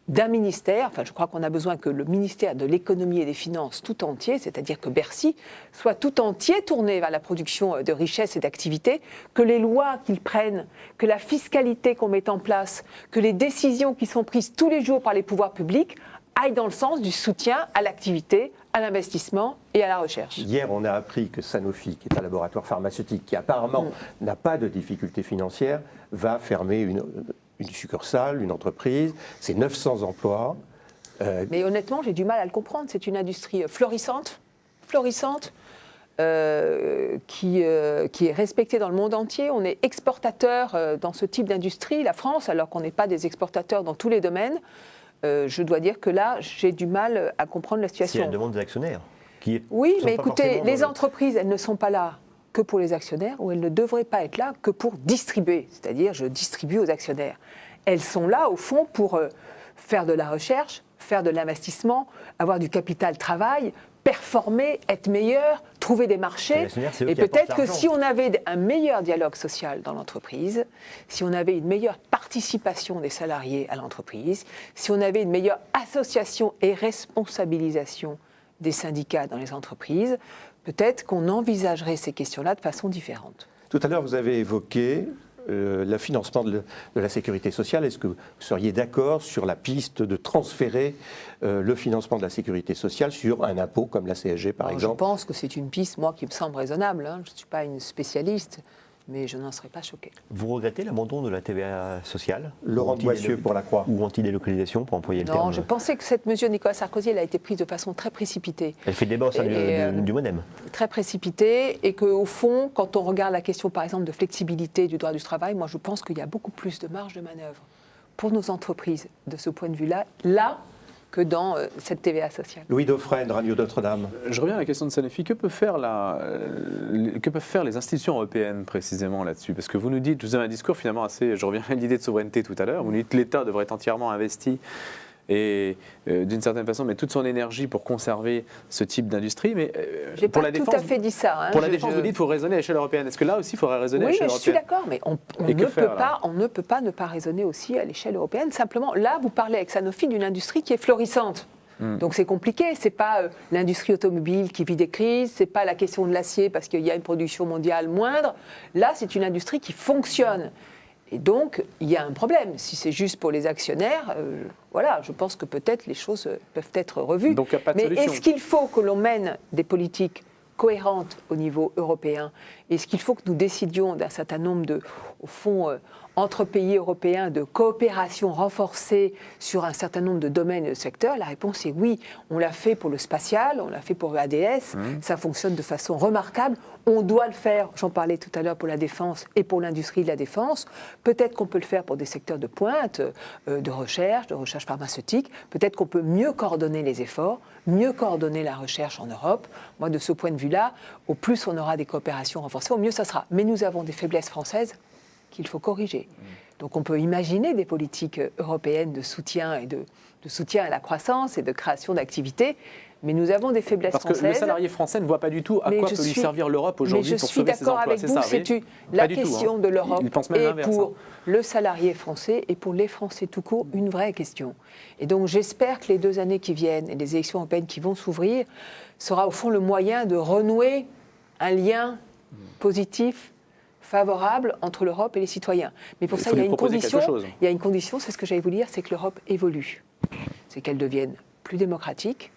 d'un ministère, enfin je crois qu'on a besoin que le ministère de l'économie et des finances tout entier, c'est-à-dire que Bercy, soit tout entier tourné vers la production de richesses et d'activités, que les lois qu'ils prennent, que la fiscalité qu'on met en place, que les décisions qui sont prises tous les jours par les pouvoirs publics aillent dans le sens du soutien à l'activité, à l'investissement et à la recherche. Hier, on a appris que Sanofi, qui est un laboratoire pharmaceutique qui apparemment n'a pas de difficultés financières, va fermer une succursale, une entreprise. C'est 900 emplois. Mais honnêtement, j'ai du mal à le comprendre. C'est une industrie florissante, qui est respectée dans le monde entier. On est exportateur dans ce type d'industrie, la France, alors qu'on n'est pas des exportateurs dans tous les domaines. Je dois dire que là, j'ai du mal à comprendre la situation. C'est la demande des actionnaires. Oui, mais écoutez, les entreprises, elles ne sont pas là que pour les actionnaires, ou elles ne devraient pas être là que pour distribuer, c'est-à-dire je distribue aux actionnaires. Elles sont là, au fond, pour faire de la recherche, faire de l'investissement, avoir du capital travail, performer, être meilleur, trouver des marchés. Et peut-être que si on avait un meilleur dialogue social dans l'entreprise, si on avait une meilleure participation des salariés à l'entreprise, si on avait une meilleure association et responsabilisation des syndicats dans les entreprises, peut-être qu'on envisagerait ces questions-là de façon différente. Tout à l'heure, vous avez évoqué le financement de la sécurité sociale. Est-ce que vous seriez d'accord sur la piste de transférer le financement de la sécurité sociale sur un impôt comme la CSG, par exemple? Je pense que c'est une piste, moi, qui me semble raisonnable. Je ne suis pas une spécialiste, mais je n'en serais pas choquée. Vous regrettez l'abandon de la TVA sociale? Laurent Boissieu pour la Croix. Ou anti-délocalisation, pour employer le terme? Non, je pensais que cette mesure de Nicolas Sarkozy, elle a été prise de façon très précipitée. Elle fait débat au sein du MoDem. Très précipitée, et qu'au fond, quand on regarde la question, par exemple, de flexibilité du droit du travail, moi, je pense qu'il y a beaucoup plus de marge de manœuvre pour nos entreprises, de ce point de vue-là, que dans cette TVA sociale. Louis Dauphren, Radio Notre-Dame. Je reviens à la question de Sanofi. Que peuvent faire les institutions européennes précisément là-dessus? Parce que vous nous dites, vous avez un discours finalement assez, je reviens à l'idée de souveraineté tout à l'heure, vous nous dites que l'État devrait être entièrement investi et d'une certaine façon mettre toute son énergie pour conserver ce type d'industrie. Mais pour la défense, tout à fait dit ça. Pour la défense, vous dites qu'il faut raisonner à l'échelle européenne. Est-ce que là aussi, il faudrait raisonner à l'échelle européenne? Oui, je suis d'accord, mais on ne peut pas ne pas raisonner aussi à l'échelle européenne. Simplement, là, vous parlez avec Sanofi d'une industrie qui est florissante. Donc c'est compliqué, c'est pas l'industrie automobile qui vit des crises, c'est pas la question de l'acier parce qu'il y a une production mondiale moindre. Là, c'est une industrie qui fonctionne. Et donc, il y a un problème. Si c'est juste pour les actionnaires, voilà, je pense que peut-être les choses peuvent être revues. Donc, il n'y a pas de Mais solution. est-ce qu'il faut que l'on mène des politiques cohérentes au niveau européen? Est-ce qu'il faut que nous décidions d'un certain nombre de, au fond, entre pays européens, de coopération renforcée sur un certain nombre de domaines et de secteurs? La réponse est oui. On l'a fait pour le spatial, on l'a fait pour le ADS, ça fonctionne de façon remarquable. On doit le faire, j'en parlais tout à l'heure, pour la défense et pour l'industrie de la défense. Peut-être qu'on peut le faire pour des secteurs de pointe, de recherche pharmaceutique. Peut-être qu'on peut mieux coordonner les efforts, mieux coordonner la recherche en Europe. Moi, de ce point de vue-là, au plus on aura des coopérations renforcées, au mieux ça sera. Mais nous avons des faiblesses françaises qu'il faut corriger. Donc on peut imaginer des politiques européennes de soutien et de soutien à la croissance et de création d'activités, mais nous avons des faiblesses françaises. Parce que le salarié français ne voit pas du tout à quoi peut lui servir l'Europe aujourd'hui pour sauver ses emplois. Je suis d'accord avec vous, c'est la question de l'Europe et pour le salarié français et pour les Français tout court, une vraie question. Et donc j'espère que les 2 années qui viennent et les élections européennes qui vont s'ouvrir sera au fond le moyen de renouer un lien positif, favorable entre l'Europe et les citoyens. Mais pour ça, il y a une condition, c'est ce que j'allais vous dire, c'est que l'Europe évolue. C'est qu'elle devienne plus démocratique,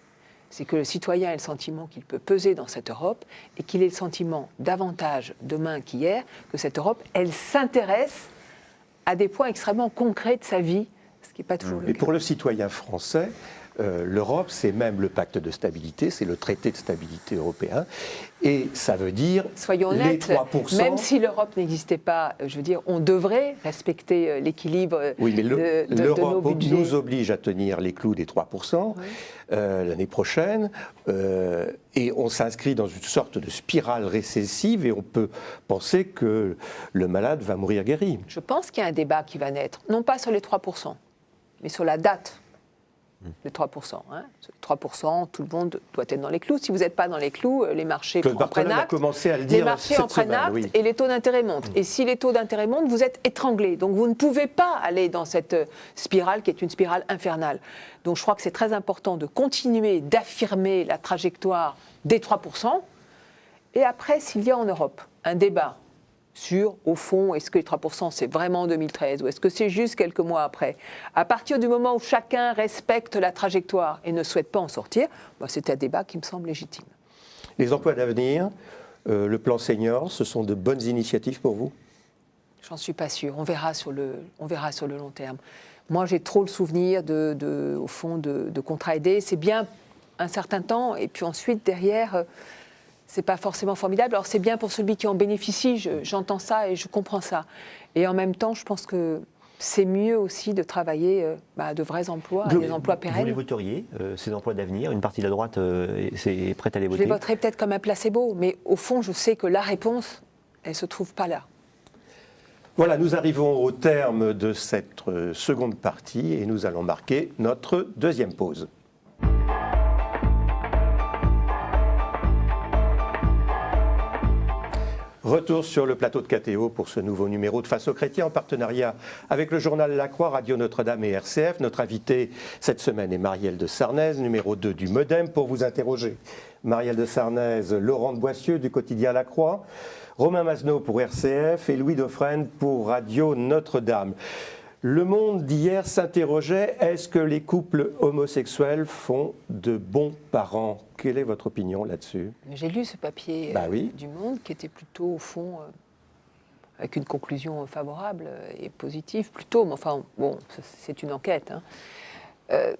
c'est que le citoyen ait le sentiment qu'il peut peser dans cette Europe et qu'il ait le sentiment davantage demain qu'hier que cette Europe, elle s'intéresse à des points extrêmement concrets de sa vie, ce qui n'est pas toujours le cas. Et pour le citoyen français, l'Europe, c'est même le pacte de stabilité, c'est le traité de stabilité européen, et ça veut dire soyons les honnêtes, 3%. même si l'Europe n'existait pas, je veux dire, on devrait respecter l'équilibre oui, mais de nos l'Europe budgets. nous oblige à tenir les clous des 3% l'année prochaine, et on s'inscrit dans une sorte de spirale récessive, et on peut penser que le malade va mourir guéri. Je pense qu'il y a un débat qui va naître, non pas sur les 3%, mais sur la date. Les 3%. Hein. 3%, tout le monde doit être dans les clous. Si vous n'êtes pas dans les clous, les marchés Claude en prennent Barthelin a acte. commencé à le dire les marchés cette en prennent semaine, acte oui. et les taux d'intérêt montent. Et si les taux d'intérêt montent, vous êtes étranglé. Donc vous ne pouvez pas aller dans cette spirale qui est une spirale infernale. Donc je crois que c'est très important de continuer d'affirmer la trajectoire des 3%. Et après, s'il y a en Europe un débat sur, au fond, est-ce que les 3% c'est vraiment en 2013 ou est-ce que c'est juste quelques mois après? À partir du moment où chacun respecte la trajectoire et ne souhaite pas en sortir, c'est un débat qui me semble légitime. Les emplois d'avenir, le plan senior, ce sont de bonnes initiatives pour vous? J'en suis pas sûre. On verra sur le long terme. Moi, j'ai trop le souvenir au fond, de contrats aidés. C'est bien un certain temps et puis ensuite, derrière... c'est pas forcément formidable. Alors c'est bien pour celui qui en bénéficie, j'entends ça et je comprends ça. Et en même temps, je pense que c'est mieux aussi de travailler de vrais emplois, des emplois pérennes. Vous les voteriez, ces emplois d'avenir? Une partie de la droite est prête à les voter? Je les voterai peut-être comme un placebo, mais au fond, je sais que la réponse, elle ne se trouve pas là. Voilà, nous arrivons au terme de cette seconde partie et nous allons marquer notre deuxième pause. Retour sur le plateau de KTO pour ce nouveau numéro de Face aux chrétiens en partenariat avec le journal La Croix, Radio Notre-Dame et RCF. Notre invitée cette semaine est Marielle de Sarnez, numéro 2 du Modem, pour vous interroger. Marielle de Sarnez, Laurent de Boissieu du quotidien La Croix, Romain Masneau pour RCF et Louis Dauphren pour Radio Notre-Dame. Le Monde d'hier s'interrogeait, est-ce que les couples homosexuels font de bons parents? Quelle est votre opinion là-dessus? J'ai lu ce papier du Monde qui était plutôt, au fond, avec une conclusion favorable et positive, plutôt, mais enfin, bon, c'est une enquête. Hein.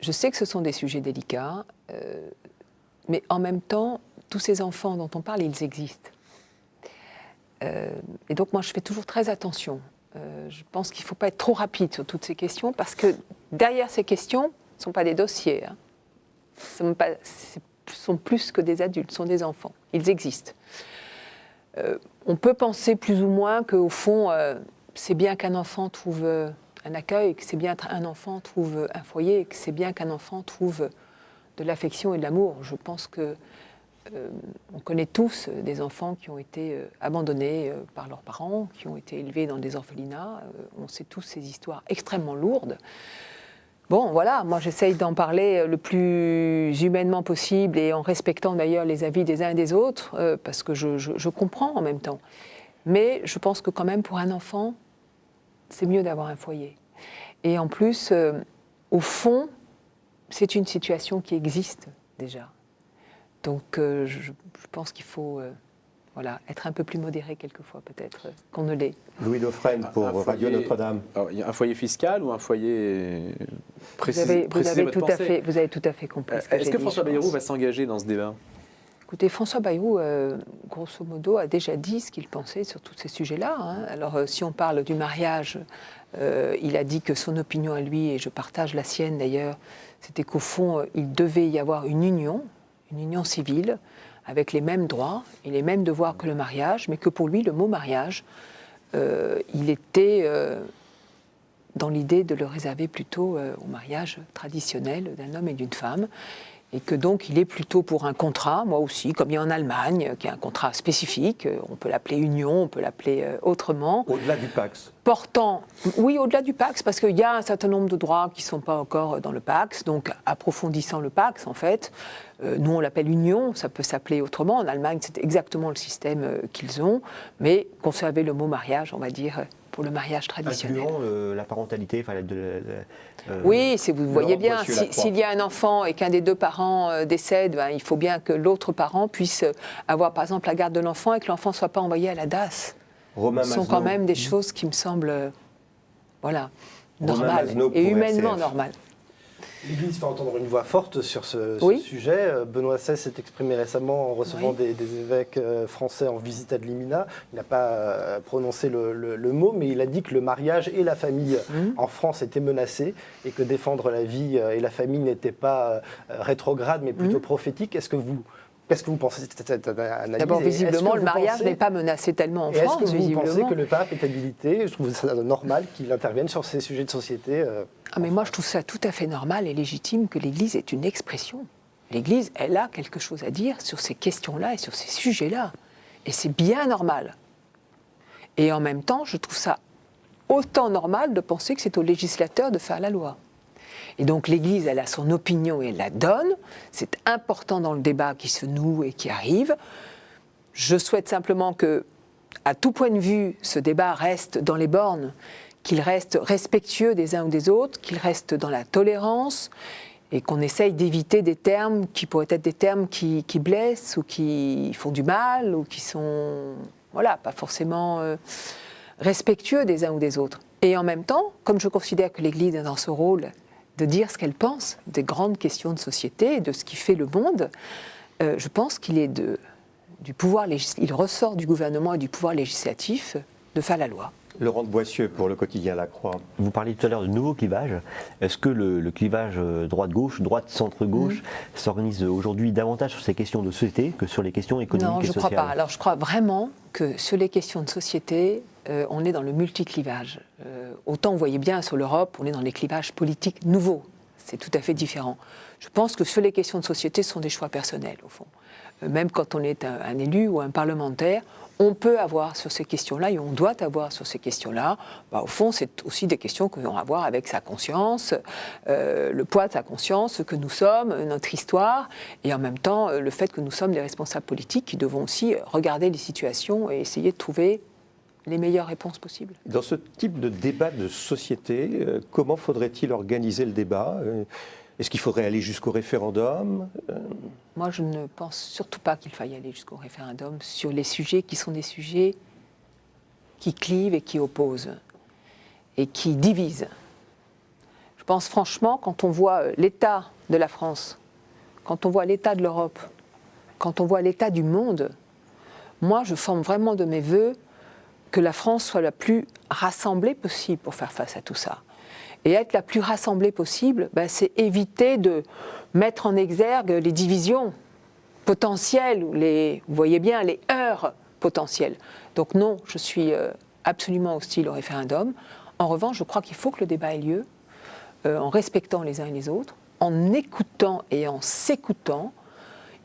Je sais que ce sont des sujets délicats, mais en même temps, tous ces enfants dont on parle, ils existent. Et donc moi je fais toujours très attention. Je pense qu'il ne faut pas être trop rapide sur toutes ces questions parce que derrière ces questions, ce ne sont pas des dossiers. Hein. Ce sont plus que des adultes, ce sont des enfants. Ils existent. On peut penser plus ou moins qu'au fond, c'est bien qu'un enfant trouve un accueil, que c'est bien qu'un enfant trouve un foyer, que c'est bien qu'un enfant trouve de l'affection et de l'amour. Je pense que on connaît tous des enfants qui ont été abandonnés par leurs parents, qui ont été élevés dans des orphelinats. On sait tous ces histoires extrêmement lourdes. Bon, voilà, moi j'essaye d'en parler le plus humainement possible et en respectant d'ailleurs les avis des uns et des autres, parce que je comprends en même temps. Mais je pense que quand même pour un enfant, c'est mieux d'avoir un foyer. Et en plus, au fond, c'est une situation qui existe déjà. Donc je pense qu'il faut être un peu plus modéré quelquefois peut-être qu'on ne l'est. Louis Dauphren pour Radio Notre-Dame. Il y a un foyer fiscal ou un foyer précisé? Vous avez tout à fait compris ce que j'ai dit. Est-ce que François Bayrou va s'engager dans ce débat? Écoutez, François Bayrou, grosso modo, a déjà dit ce qu'il pensait sur tous ces sujets-là. Hein. Alors si on parle du mariage, il a dit que son opinion à lui, et je partage la sienne d'ailleurs, c'était qu'au fond, il devait y avoir une union civile, avec les mêmes droits et les mêmes devoirs que le mariage, mais que pour lui, le mot mariage, il était dans l'idée de le réserver plutôt au mariage traditionnel d'un homme et d'une femme, et que donc il est plutôt pour un contrat, moi aussi, comme il y a en Allemagne, qui est un contrat spécifique, on peut l'appeler union, on peut l'appeler autrement. Au-delà du Pacs. Oui, au-delà du Pacs, parce qu'il y a un certain nombre de droits qui ne sont pas encore dans le Pacs, donc approfondissant le Pacs, en fait. Nous, on l'appelle union, ça peut s'appeler autrement. En Allemagne, c'est exactement le système qu'ils ont, mais conserver le mot mariage, on va dire, pour le mariage traditionnel. Incluant la parentalité, oui, vous voyez bien, s'il y a un enfant et qu'un des deux parents décède, il faut bien que l'autre parent puisse avoir, par exemple, la garde de l'enfant et que l'enfant ne soit pas envoyé à la DAS. sont quand même des choses qui me semblent normales et humainement normales. L'Église fait entendre une voix forte sur ce sujet. Benoît XVI s'est exprimé récemment en recevant des évêques français en visite ad limina. Il n'a pas prononcé le mot, mais il a dit que le mariage et la famille en France étaient menacés et que défendre la vie et la famille n'était pas rétrograde, mais plutôt prophétique. Qu'est-ce que vous pensez de cette analyse? D'abord, visiblement, le mariage n'est pas menacé tellement en France. Est-ce que vous pensez que le pape est habilité? Je trouve ça normal qu'il intervienne sur ces sujets de société. Mais moi, je trouve ça tout à fait normal et légitime que l'Église ait une expression. L'Église, elle a quelque chose à dire sur ces questions-là et sur ces sujets-là. Et c'est bien normal. Et en même temps, je trouve ça autant normal de penser que c'est au législateur de faire la loi. Et donc l'Église, elle a son opinion et elle la donne. C'est important dans le débat qui se noue et qui arrive. Je souhaite simplement que, à tout point de vue, ce débat reste dans les bornes, qu'il reste respectueux des uns ou des autres, qu'il reste dans la tolérance et qu'on essaye d'éviter des termes qui pourraient être des termes qui blessent ou qui font du mal ou qui sont pas forcément respectueux des uns ou des autres. Et en même temps, comme je considère que l'Église est dans ce rôle de dire ce qu'elle pense des grandes questions de société et de ce qui fait le monde, je pense qu'il est du pouvoir il ressort du gouvernement et du pouvoir législatif de faire la loi. Laurent de Boissieu pour le quotidien La Croix. Vous parliez tout à l'heure de nouveau clivage. Est-ce que le clivage droite-gauche, droite-centre-gauche s'organise aujourd'hui davantage sur ces questions de société que sur les questions économiques et sociales? Non, je ne crois pas. Alors je crois vraiment que sur les questions de société, on est dans le multiclivage. Autant vous voyez bien sur l'Europe, on est dans les clivages politiques nouveaux. C'est tout à fait différent. Je pense que sur les questions de société, ce sont des choix personnels, au fond. Même quand on est un élu ou un parlementaire, on peut avoir sur ces questions-là et on doit avoir sur ces questions-là. Au fond, c'est aussi des questions que l'on va avoir avec sa conscience, le poids de sa conscience, ce que nous sommes, notre histoire, et en même temps le fait que nous sommes des responsables politiques qui devons aussi regarder les situations et essayer de trouver les meilleures réponses possibles. Dans ce type de débat de société, comment faudrait-il organiser le débat ? Est-ce qu'il faudrait aller jusqu'au référendum ? Moi, je ne pense surtout pas qu'il faille aller jusqu'au référendum sur les sujets qui sont des sujets qui clivent et qui opposent et qui divisent. Je pense franchement, quand on voit l'état de la France, quand on voit l'état de l'Europe, quand on voit l'état du monde, moi, je forme vraiment de mes vœux que la France soit la plus rassemblée possible pour faire face à tout ça. Et être la plus rassemblée possible, c'est éviter de mettre en exergue les divisions potentielles, vous voyez bien, les heurts potentiels. Donc non, je suis absolument hostile au référendum. En revanche, je crois qu'il faut que le débat ait lieu en respectant les uns et les autres, en écoutant et en s'écoutant,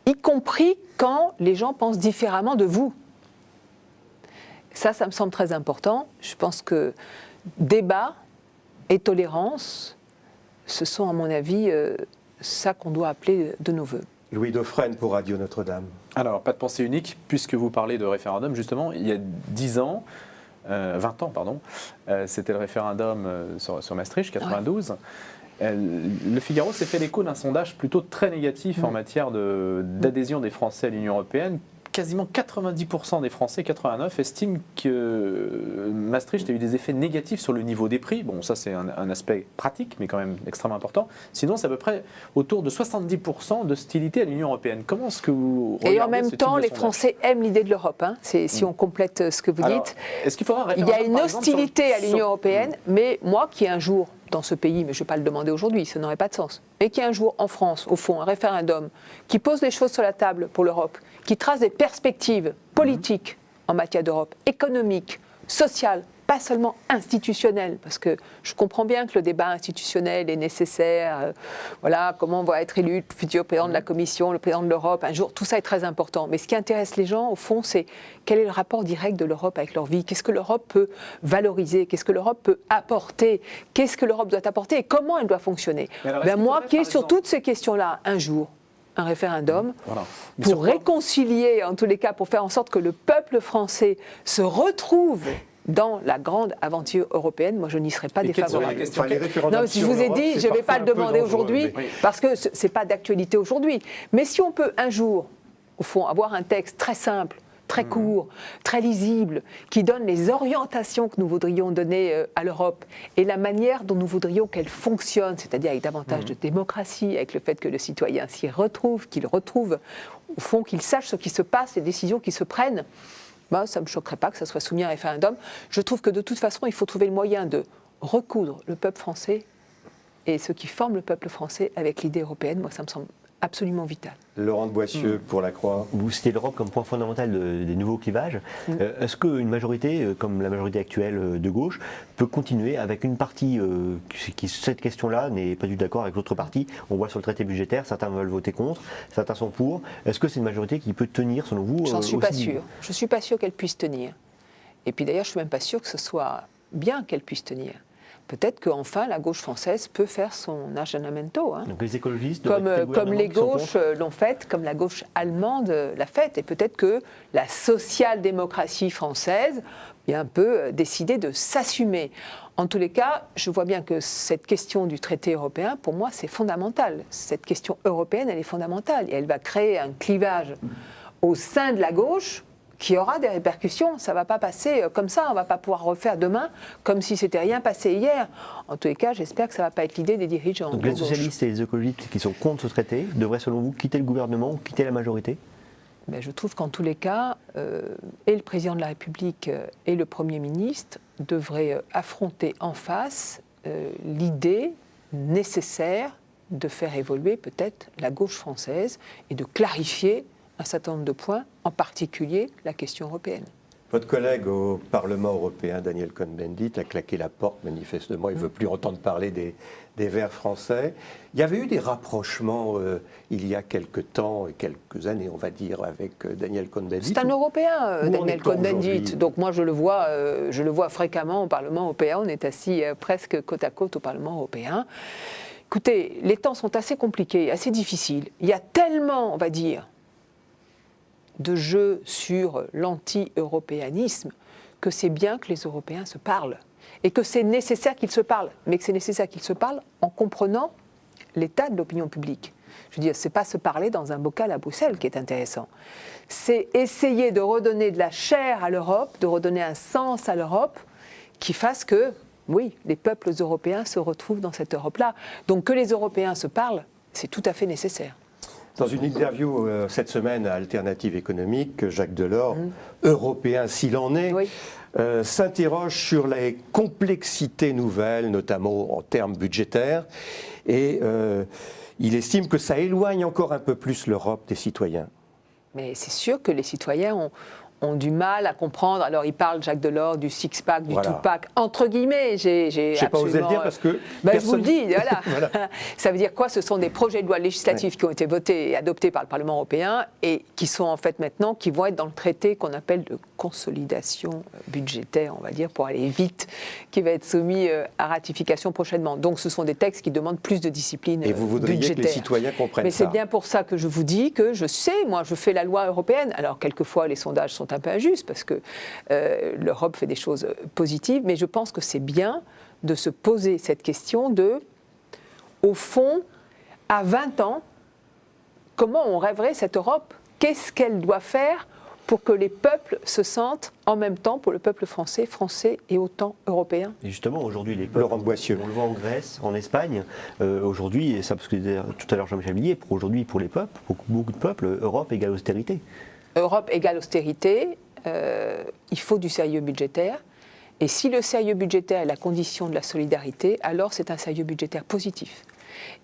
y compris quand les gens pensent différemment de vous. Ça me semble très important. Je pense que débat et tolérance, ce sont à mon avis ça qu'on doit appeler de nos voeux. Louis Dauphren pour Radio Notre-Dame. Alors, pas de pensée unique, puisque vous parlez de référendum, justement, il y a 20 ans, c'était le référendum sur Maastricht, 92. Ouais. Le Figaro s'est fait l'écho d'un sondage plutôt très négatif en matière d'adhésion des Français à l'Union européenne. Quasiment 90% des Français, 89, estiment que Maastricht a eu des effets négatifs sur le niveau des prix. Bon, ça c'est un aspect pratique, mais quand même extrêmement important. Sinon, c'est à peu près autour de 70% d'hostilité à l'Union européenne. Comment est-ce que vous regardez Et en même temps, les Français aiment l'idée de l'Europe. Si on complète ce que vous dites, est-ce qu'il faudra il y a une hostilité à l'Union européenne, mais moi qui un jour, dans ce pays, mais je ne vais pas le demander aujourd'hui, ça n'aurait pas de sens, mais qui un jour en France, au fond, un référendum, qui pose les choses sur la table pour l'Europe, qui trace des perspectives politiques en matière d'Europe, économiques, sociales, pas seulement institutionnelles, parce que je comprends bien que le débat institutionnel est nécessaire, comment va être élu le futur président de la Commission, le président de l'Europe, un jour, tout ça est très important. Mais ce qui intéresse les gens, au fond, c'est quel est le rapport direct de l'Europe avec leur vie, qu'est-ce que l'Europe peut valoriser, qu'est-ce que l'Europe peut apporter, qu'est-ce que l'Europe doit apporter et comment elle doit fonctionner. Moi, qui est sur toutes ces questions-là, un jour, un référendum, pour réconcilier, en tous les cas, pour faire en sorte que le peuple français se retrouve dans la grande aventure européenne, moi je n'y serais pas défavorable. Non, si je vous ai dit, je ne vais pas le demander aujourd'hui, parce que ce n'est pas d'actualité aujourd'hui. Mais si on peut un jour, au fond, avoir un texte très simple, très court, très lisible, qui donne les orientations que nous voudrions donner à l'Europe et la manière dont nous voudrions qu'elle fonctionne, c'est-à-dire avec davantage de démocratie, avec le fait que le citoyen s'y retrouve, qu'il retrouve, au fond, qu'il sache ce qui se passe, les décisions qui se prennent, ben, ça ne me choquerait pas que ça soit soumis à un référendum. Je trouve que de toute façon, il faut trouver le moyen de recoudre le peuple français et ceux qui forment le peuple français avec l'idée européenne. Moi, ça me semble absolument vital. Laurent de Boissieu, pour la Croix. Vous citez l'Europe comme point fondamental des nouveaux clivages. Est-ce qu'une majorité, comme la majorité actuelle de gauche, peut continuer avec une partie qui, cette question-là, n'est pas du tout d'accord avec l'autre partie? On voit sur le traité budgétaire, certains veulent voter contre, certains sont pour. Est-ce que c'est une majorité qui peut tenir, selon vous? J'en suis pas sûre. Je ne suis pas sûre qu'elle puisse tenir. Et puis d'ailleurs, je ne suis même pas sûre que ce soit bien qu'elle puisse tenir. Peut-être qu'enfin, la gauche française peut faire son aggiornamento. Hein. Donc les écologistes, comme les gauches l'ont fait, comme la gauche allemande l'a fait. Et peut-être que la social-démocratie française peut décider de s'assumer. En tous les cas, je vois bien que cette question du traité européen, pour moi, c'est fondamental. Cette question européenne, elle est fondamentale. Et elle va créer un clivage au sein de la gauche qui aura des répercussions. Ça ne va pas passer comme ça, on ne va pas pouvoir refaire demain comme si c'était rien passé hier. En tous les cas, j'espère que ça ne va pas être l'idée des dirigeants. Donc les socialistes et les écologistes qui sont contre ce traité devraient, selon vous, quitter le gouvernement, quitter la majorité? Mais je trouve qu'en tous les cas, et le président de la République et le Premier ministre devraient affronter en face l'idée nécessaire de faire évoluer peut-être la gauche française et de clarifier un certain nombre de points, en particulier la question européenne. Votre collègue au Parlement européen, Daniel Cohn-Bendit, a claqué la porte, manifestement. Il ne veut plus entendre parler des Verts français. Il y avait eu des rapprochements il y a quelques temps, quelques années, on va dire, avec Daniel Cohn-Bendit. C'est un Européen, Daniel Cohn-Bendit. Donc moi, je le vois fréquemment au Parlement européen. On est assis presque côte à côte au Parlement européen. Écoutez, les temps sont assez compliqués, assez difficiles. Il y a tellement, on va dire, de jeu sur l'anti-européanisme, que c'est bien que les Européens se parlent et que c'est nécessaire qu'ils se parlent, mais que c'est nécessaire qu'ils se parlent en comprenant l'état de l'opinion publique. Je veux dire, ce n'est pas se parler dans un bocal à Bruxelles qui est intéressant. C'est essayer de redonner de la chair à l'Europe, de redonner un sens à l'Europe qui fasse que, oui, les peuples européens se retrouvent dans cette Europe-là. Donc que les Européens se parlent, c'est tout à fait nécessaire. Dans une interview cette semaine à Alternative économique, Jacques Delors, européen s'il en est, s'interroge sur les complexités nouvelles, notamment en termes budgétaires, et il estime que ça éloigne encore un peu plus l'Europe des citoyens. Mais c'est sûr que les citoyens ont du mal à comprendre. Alors, il parle, Jacques Delors, du six-pack, du two-pack, entre guillemets. Je n'ai pas osé le dire parce que... Je vous le dis, voilà. Voilà. Ça veut dire quoi? Ce sont des projets de loi législatifs qui ont été votés et adoptés par le Parlement européen et qui sont en fait maintenant, qui vont être dans le traité qu'on appelle de consolidation budgétaire, on va dire, pour aller vite, qui va être soumis à ratification prochainement. Donc, ce sont des textes qui demandent plus de discipline budgétaire. Et vous voudriez que les citoyens comprennent ça? Mais c'est bien pour ça que je vous dis que je sais, moi, je fais la loi européenne. Alors, quelquefois, les sondages sont un peu injuste parce que l'Europe fait des choses positives, mais je pense que c'est bien de se poser cette question de, au fond, à 20 ans, comment on rêverait cette Europe? Qu'est-ce qu'elle doit faire pour que les peuples se sentent en même temps, pour le peuple français et autant européen? Et justement, aujourd'hui, les peuples, Laurent de Boissieu. On le voit en Grèce, en Espagne, aujourd'hui, et ça parce que tout à l'heure Jean-Michel Billier, pour aujourd'hui, pour les peuples, pour beaucoup de peuples, Europe égale austérité. Europe égale austérité, il faut du sérieux budgétaire. Et si le sérieux budgétaire est la condition de la solidarité, alors c'est un sérieux budgétaire positif.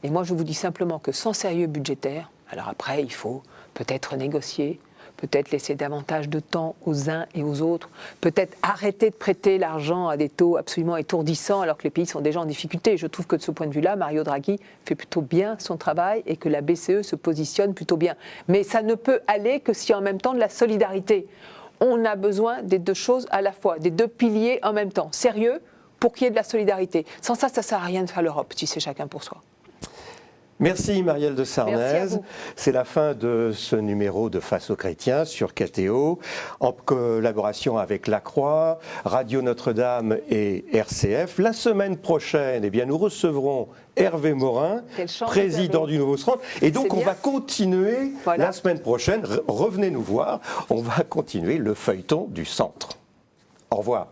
Et moi, je vous dis simplement que sans sérieux budgétaire, alors après, il faut peut-être négocier, peut-être laisser davantage de temps aux uns et aux autres, peut-être arrêter de prêter l'argent à des taux absolument étourdissants alors que les pays sont déjà en difficulté. Je trouve que de ce point de vue-là, Mario Draghi fait plutôt bien son travail et que la BCE se positionne plutôt bien. Mais ça ne peut aller que si en même temps de la solidarité. On a besoin des deux choses à la fois, des deux piliers en même temps. Sérieux pour qu'il y ait de la solidarité. Sans ça, ça ne sert à rien de faire l'Europe, si c'est chacun pour soi. Merci Marielle de Merci Sarnez. à vous. C'est la fin de ce numéro de Face aux chrétiens sur KTO, en collaboration avec La Croix, Radio Notre-Dame et RCF. La semaine prochaine, eh bien, nous recevrons Hervé Morin, Quelle chance, président Hervé. du Nouveau Centre. Et donc, C'est on bien. va continuer Voilà. la semaine prochaine. Revenez nous voir. On va continuer le feuilleton du Centre. Au revoir.